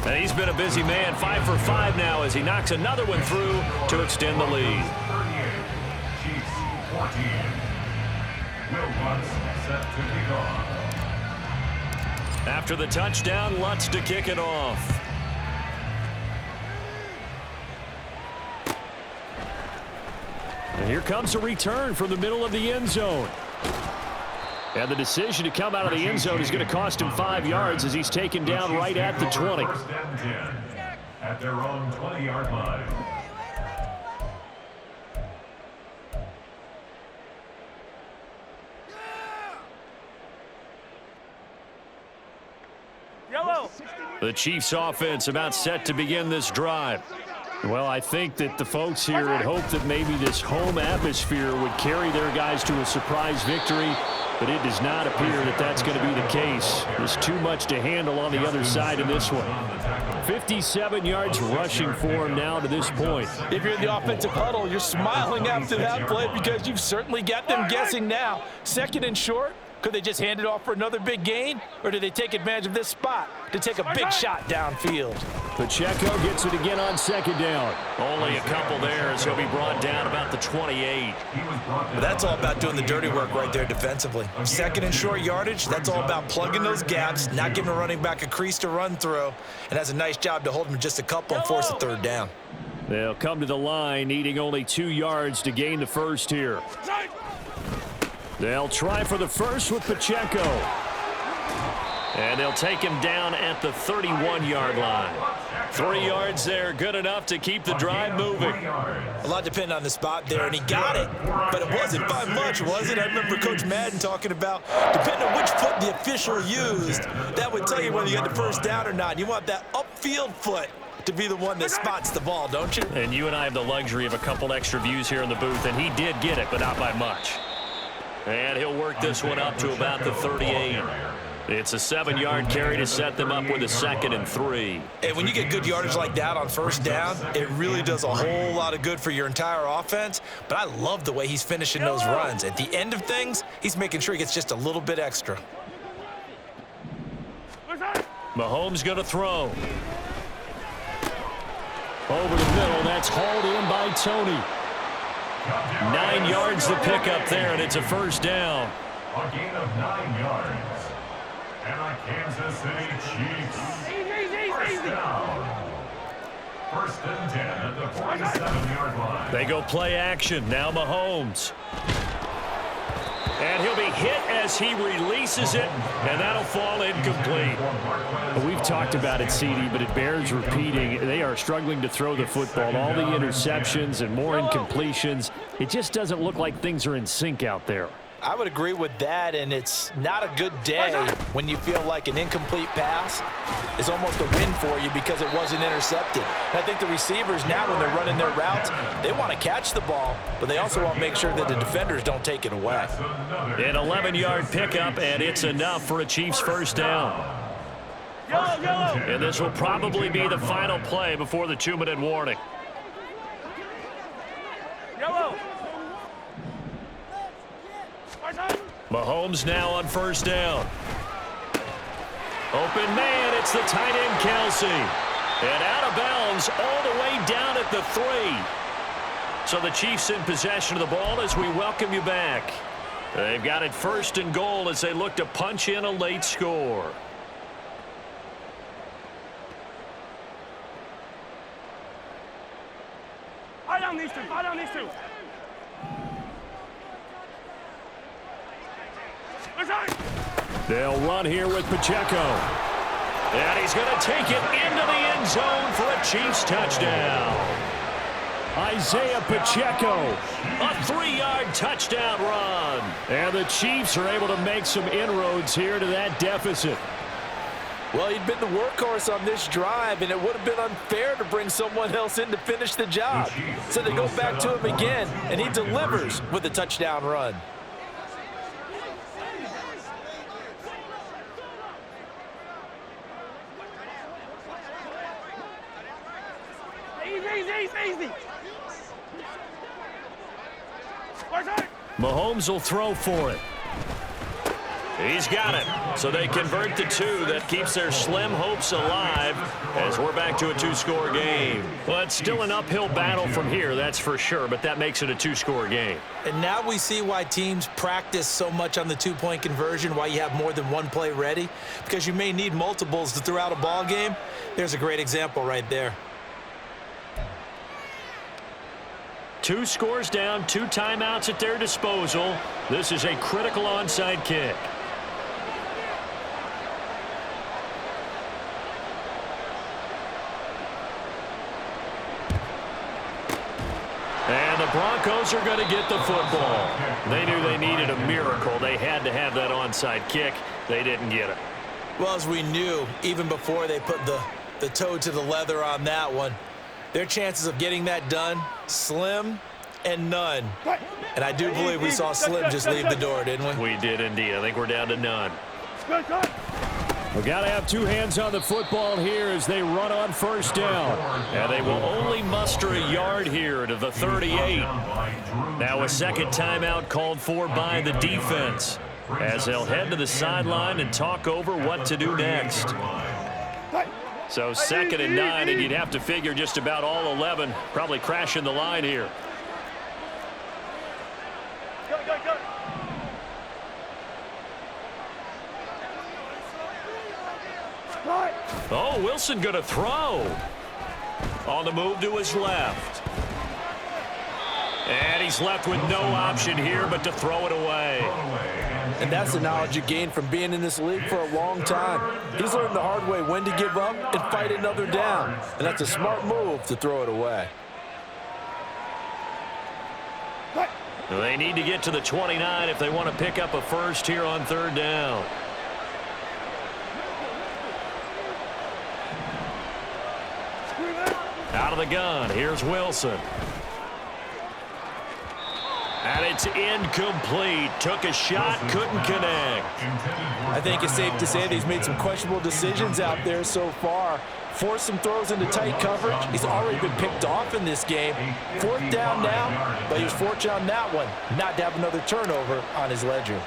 S1: And he's been a busy man, 5 for 5 now as he knocks another one through to extend the lead.
S3: 38, Chiefs 14. Will Lutz set to kick off.
S1: After the touchdown, Lutz to kick it off.
S4: And here comes a return from the middle of the end zone. And the decision to come out of the end zone is going to cost him 5 yards as he's taken down right at the 20.
S3: First and 10 at their own 20-yard line.
S5: Yellow.
S1: The Chiefs offense about set to begin this drive.
S4: Well, I think that the folks here had hoped that maybe this home atmosphere would carry their guys to a surprise victory, but it does not appear that that's going to be the case. There's too much to handle on the other side in this one. 57 yards rushing for him now to this point.
S6: If you're in the offensive huddle, you're smiling after that play because you've certainly got them guessing now. 2nd and short. Could they just hand it off for another big gain? Or do they take advantage of this spot to take a big shot downfield?
S4: Pacheco gets it again on 2nd down.
S1: Only a couple there as he'll be brought down about the 28.
S6: But that's all about doing the dirty work right there defensively. 2nd and short yardage, that's all about plugging those gaps, not giving a running back a crease to run through, and has a nice job to hold him just a couple and force a 3rd down.
S4: They'll come to the line, needing only 2 yards to gain the first here. They'll try for the first with Pacheco.
S1: And they'll take him down at the 31-yard line. 3 yards there, good enough to keep the drive moving.
S6: A lot depended on the spot there, and he got it. But it wasn't by much, was it? I remember Coach Madden talking about, depending on which foot the official used, that would tell you whether you got the first down or not. You want that upfield foot to be the one that spots the ball, don't you?
S1: And you and I have the luxury of a couple extra views here in the booth, and he did get it, but not by much. And he'll work this one up to about the 38. It's a 7-yard carry to set them up with a 2nd and 3.
S6: And when you get good yardage like that on first down, it really does a whole lot of good for your entire offense. But I love the way he's finishing those runs. At the end of things, he's making sure he gets just a little bit extra.
S1: Mahomes going to throw.
S4: Over the middle, that's hauled in by Tony.
S1: 9 yards to pick up there, and it's a first down.
S3: A gain of 9 yards. And a Kansas City Chiefs. First down. 1st and 10 at the 47-yard line.
S1: They go play action. Now Mahomes. And he'll be hit as he releases it, and that'll fall incomplete.
S4: We've talked about it, CD, but it bears repeating. They are struggling to throw the football. All the interceptions and more incompletions. It just doesn't look like things are in sync out there.
S2: I would agree with that, and it's not a good day when you feel like an incomplete pass is almost a win for you because it wasn't intercepted. And I think the receivers now, when they're running their routes, they want to catch the ball, but they also want to make sure that the defenders don't take it away.
S1: An 11-yard pickup, and it's enough for a Chiefs first down. And this will probably be the final play before the 2-minute warning. Mahomes now on first down. Open man, it's the tight end Kelsey. And out of bounds all the way down at the 3. So the Chiefs in possession of the ball as we welcome you back. They've got it first and goal as they look to punch in a late score.
S5: Fire down these two. Fire down these two.
S1: They'll run here with Pacheco. And he's going to take it into the end zone for a Chiefs touchdown.
S4: Isaiah Pacheco.
S1: A 3-yard touchdown run.
S4: And the Chiefs are able to make some inroads here to that deficit.
S2: Well, he'd been the workhorse on this drive, and it would have been unfair to bring someone else in to finish the job. So they go back to him again, and he delivers with a touchdown run.
S5: Easy.
S1: Mahomes will throw for it. He's got it. So they convert the 2. That keeps their slim hopes alive as we're back to a 2-score game. Well, it's still an uphill battle from here, that's for sure, but that makes it a 2-score game.
S2: And now we see why teams practice so much on the 2-point conversion, why you have more than one play ready, because you may need multiples to throw out a ball game. There's a great example right there.
S1: 2 scores down, 2 timeouts at their disposal. This is a critical onside kick. And the Broncos are going to get the football. They knew they needed a miracle. They had to have that onside kick. They didn't get it.
S2: Well, as we knew, even before they put the toe to the leather on that one, their chances of getting that done, slim and none. And I do believe we saw Slim just leave the door, didn't we?
S1: We did indeed. I think we're down to none.
S4: We've got to have 2 hands on the football here as they run on first down.
S1: And they will only muster a yard here to the 38. Now a second timeout called for by the defense as they'll head to the sideline and talk over what to do next. So 2nd and 9, and you'd have to figure just about all 11 probably crashing the line here.
S5: Go.
S1: Oh, Wilson going to throw. On the move to his left. And he's left with no option here but to throw it away.
S2: And that's the knowledge you gain from being in this league for a long time. He's learned the hard way when to give up and fight another down. And that's a smart move to throw it away.
S1: They need to get to the 29 if they want to pick up a first here on 3rd down. Out of the gun, here's Wilson. And it's incomplete. Took a shot, couldn't connect.
S2: I think it's safe to say that he's made some questionable decisions out there so far. Forced some throws into tight coverage. He's already been picked off in this game. 4th down now, but he was fortunate on that one not to have another turnover on his ledger.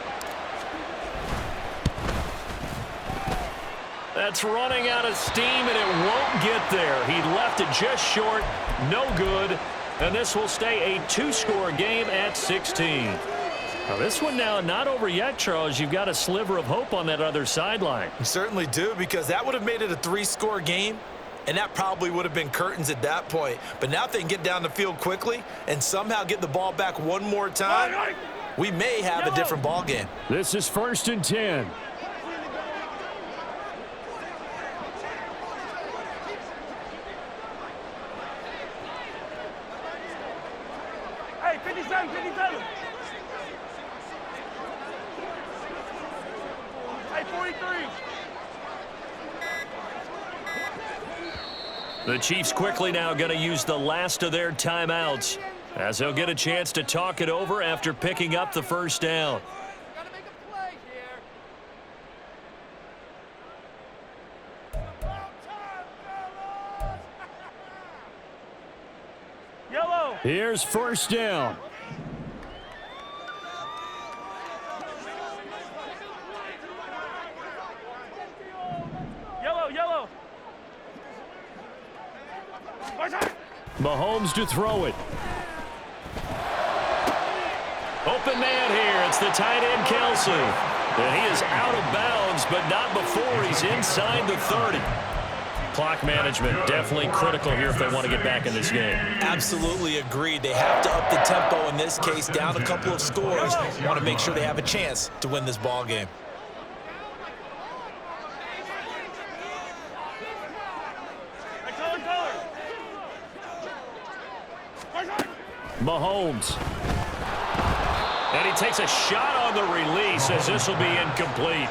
S1: That's running out of steam, and it won't get there. He left it just short, no good, and this will stay a 2-score game at 16. Now this one now not over yet, Charles. You've got a sliver of hope on that other sideline.
S2: You certainly do, because that would have made it a 3-score game, and that probably would have been curtains at that point. But now if they can get down the field quickly and somehow get the ball back one more time, we may have a different ball game.
S4: This is 1st and 10.
S5: Hey, 57, 57. Hey, 43.
S1: The Chiefs quickly now going to use the last of their timeouts as they'll get a chance to talk it over after picking up the first down.
S5: Gotta make a play here. About time, fellas. Yellow.
S4: Here's 1st down.
S5: Yellow, yellow.
S4: Mahomes to throw it.
S1: Open man here. It's the tight end, Kelsey. And he is out of bounds, but not before he's inside the 30. Clock management definitely critical here if they want to get back in this game.
S2: Absolutely agreed. They have to up the tempo in this case, down a couple of scores. Want to make sure they have a chance to win this ball game.
S1: Mahomes. And he takes a shot on the release as this will be incomplete.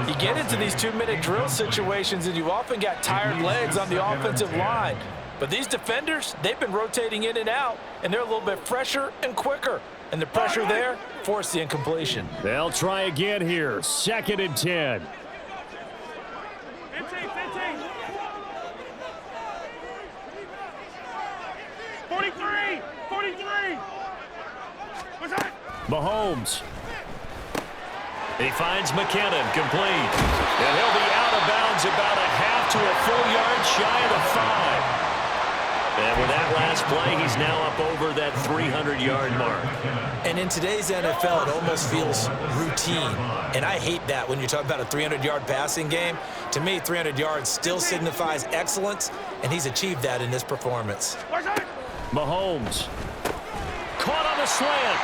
S6: You get into these 2-minute drill situations and you often got tired legs on the offensive line. But these defenders, they've been rotating in and out, and they're a little bit fresher and quicker. And the pressure there forced the incompletion.
S4: They'll try again here. 2nd and 10.
S5: 15, 15. 43, 43. What's that?
S4: Mahomes.
S1: He finds McKinnon, complete. And he'll be out of bounds about a half to a full yard shy of the 5. And with that last play, he's now up over that 300-yard mark.
S2: And in today's NFL, it almost feels routine. And I hate that when you're talking about a 300-yard passing game. To me, 300 yards still signifies excellence, and he's achieved that in this performance.
S4: Mahomes.
S1: Caught on the slant.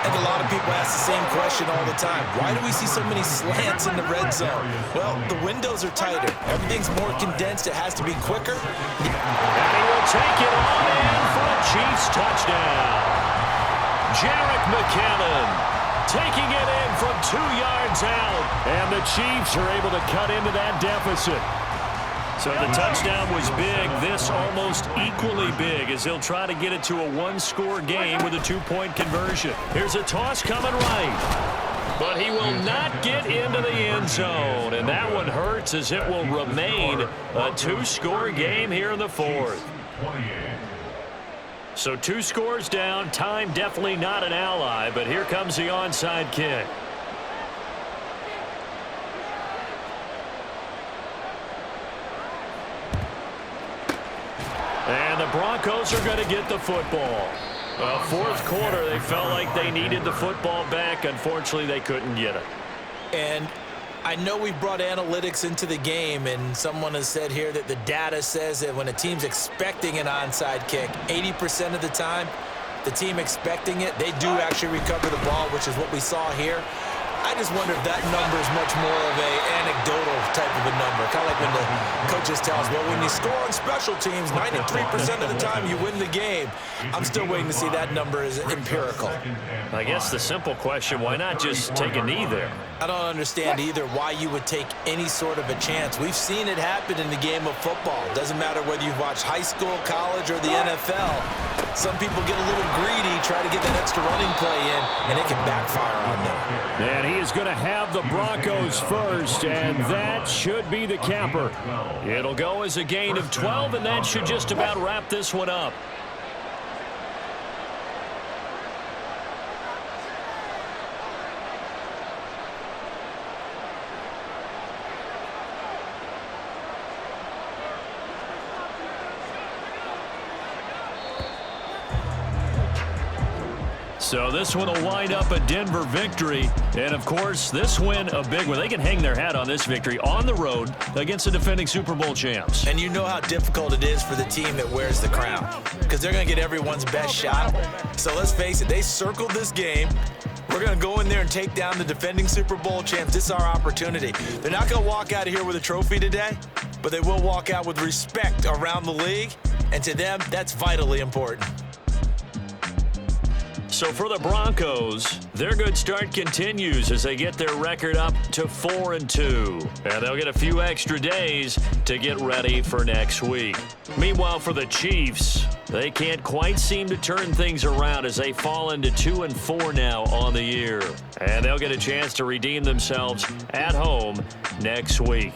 S2: And a lot of people ask the same question all the time. Why do we see so many slants in the red zone? Well, the windows are tighter. Everything's more condensed. It has to be quicker.
S1: And he will take it on in for a Chiefs touchdown. Jerick McKinnon taking it in from 2 yards out.
S4: And the Chiefs are able to cut into that deficit.
S1: So the touchdown was big. This almost equally big as they'll try to get it to a 1-score game with a 2-point conversion. Here's a toss coming right. But he will not get into the end zone. And that one hurts as it will remain a 2-score game here in the 4th. So 2 scores down. Time definitely not an ally. But here comes the onside kick. And the Broncos are going to get the football. Well, 4th quarter, they felt like they needed the football back. Unfortunately, they couldn't get it.
S2: And I know we brought analytics into the game, and someone has said here that the data says that when a team's expecting an onside kick, 80% of the time, the team expecting it, they do actually recover the ball, which is what we saw here. I just wonder if that number is much more of a anecdotal type of a number. Kind of like when the coaches tell us, well, when you score on special teams, 93% of the time you win the game. I'm still waiting to see that number is empirical.
S1: I guess the simple question, why not just take a knee there?
S2: I don't understand either why you would take any sort of a chance. We've seen it happen in the game of football. Doesn't matter whether you've watched high school, college, or the NFL. Some people get a little greedy, try to get that extra running play in, and it can backfire on them.
S4: And he is going to have the Broncos first, and that should be the capper.
S1: It'll go as a gain of 12, and that should just about wrap this one up. So this one will wind up a Denver victory. And, of course, this win a big one. They can hang their hat on this victory on the road against the defending Super Bowl champs.
S2: And you know how difficult it is for the team that wears the crown because they're going to get everyone's best shot. So let's face it, they circled this game. We're going to go in there and take down the defending Super Bowl champs. This is our opportunity. They're not going to walk out of here with a trophy today, but they will walk out with respect around the league. And to them, that's vitally important.
S1: So for the Broncos, their good start continues as they get their record up to 4-2. And they'll get a few extra days to get ready for next week. Meanwhile, for the Chiefs, they can't quite seem to turn things around as they fall into 2-4 now on the year. And they'll get a chance to redeem themselves at home next week.